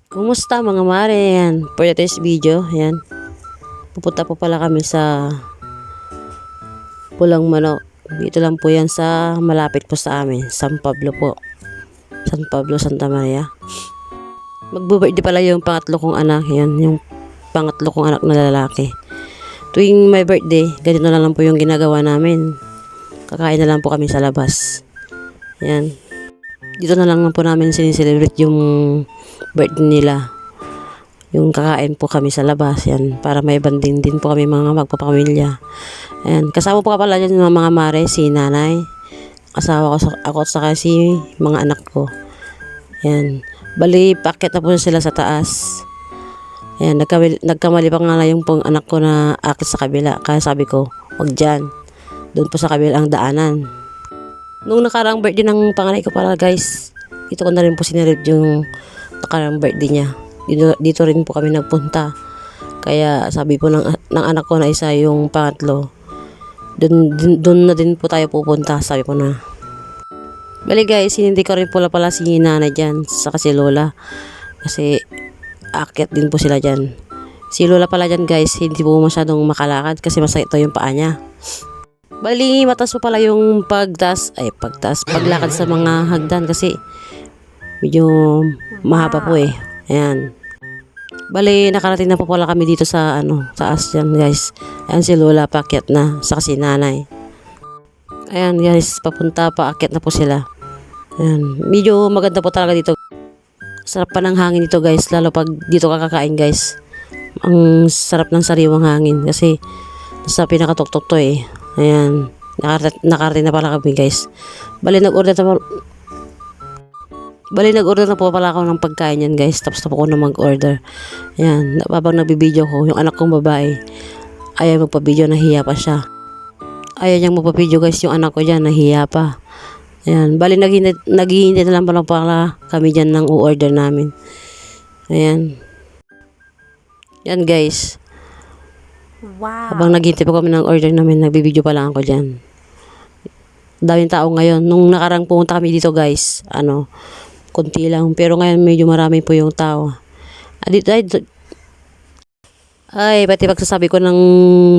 Kumusta mga mare? Yan. For today's video, yan. Pupunta po pala kami sa Pulang Manok. Dito lang po yan sa malapit po sa amin. San Pablo po. San Pablo, Santa Maria. Magbo-birthday pala yung pangatlo kong anak. Yan, yung pangatlo kong anak na lalaki. Tuwing may birthday, ganito na lang po yung ginagawa namin. Kakain na lang po kami sa labas. Yan. Dito na lang po namin sinicelebrate yung birthday nila. Yung kakain po kami sa labas. Yan. Para may banding din po kami mga magpapamilya. Yan. Kasama po ka pala dyan ng mga mare, si nanay. Asawa ko, ako at saka si mga anak ko. Yan. Bali, packet na po sila sa taas. Yan. Nagkamali pa nga yung pong anak ko na akit sa kabila. Kaya sabi ko, wag dyan. Doon po sa kabila ang daanan. Nung nakaraang birthday ng panganay ko pala guys, dito ko na rin po sinirip yung nakaraang birthday niya. Dito rin po kami nagpunta. Kaya sabi po ng anak ko na isa yung pangatlo, doon na din po tayo pupunta, sabi ko na. Bali guys, hindi ko rin pala si nanay dyan, saka si lola. Kasi aakyat din po sila dyan. Si lola pala dyan guys, hindi po masyadong makalakad kasi masakit to yung paa niya. Bali, matas po pala yung paglakad sa mga hagdan kasi medyo mahaba po eh. Ayan. Bali, nakarating na po pala kami dito sa taas dyan guys. Ayan si lola, paakyat na, saka si nanay. Ayan guys, paakyat na po sila. Ayan. Medyo maganda po talaga dito. Sarap pa ng hangin dito guys, lalo pag dito kakakain guys. Ang sarap ng sariwang hangin kasi nasa pinakatuktok to eh. Ayan. Nakarating na pala kami guys. Bali, nag-order na po pala ako ng pagkain yan guys. Tapos na po ako na mag-order. Ayan. Habang nagbibideo ko, yung anak kong babae, ayaw magpa-video, nahiya pa siya. Ayaw niyang magpa-video guys, yung anak ko dyan, nahiya pa. Ayan. Bali, naghihintay na lang pala kami dyan ng u-order namin. Ayan. Yan guys. Wow. Habang naghihintay po kami ng order namin, nagbibideo pa lang ako dyan. Daming tao ngayon. Nung nakarang pumunta kami dito guys, konti lang. Pero ngayon medyo marami po yung tao. Ay, pati pagsasabi ko ng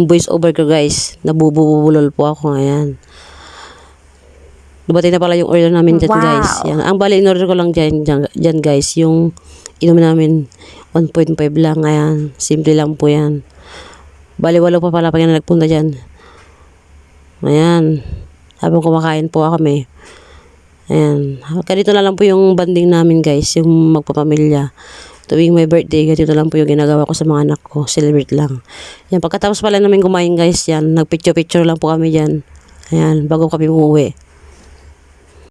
voice over ko guys, nabubulol po ako. Ayan. Dumating na pala yung order namin dyan guys. Yan. Ang bali, in-order ko lang dyan guys, yung inumin namin 1.5 lang. Ayan. Simple lang po yan. Bali, wala pa pala na nagpunta dyan. Ayan. Habang kumakain po kami. Ayan. Ganito na lang po yung banding namin guys. Yung magpapamilya. Tuwing may birthday, ganito lang po yung ginagawa ko sa mga anak ko. Celebrate lang. Yan. Pagkatapos pala namin kumain guys, yan. Nagpicture-picture lang po kami dyan. Ayan. Bago kami umuwi.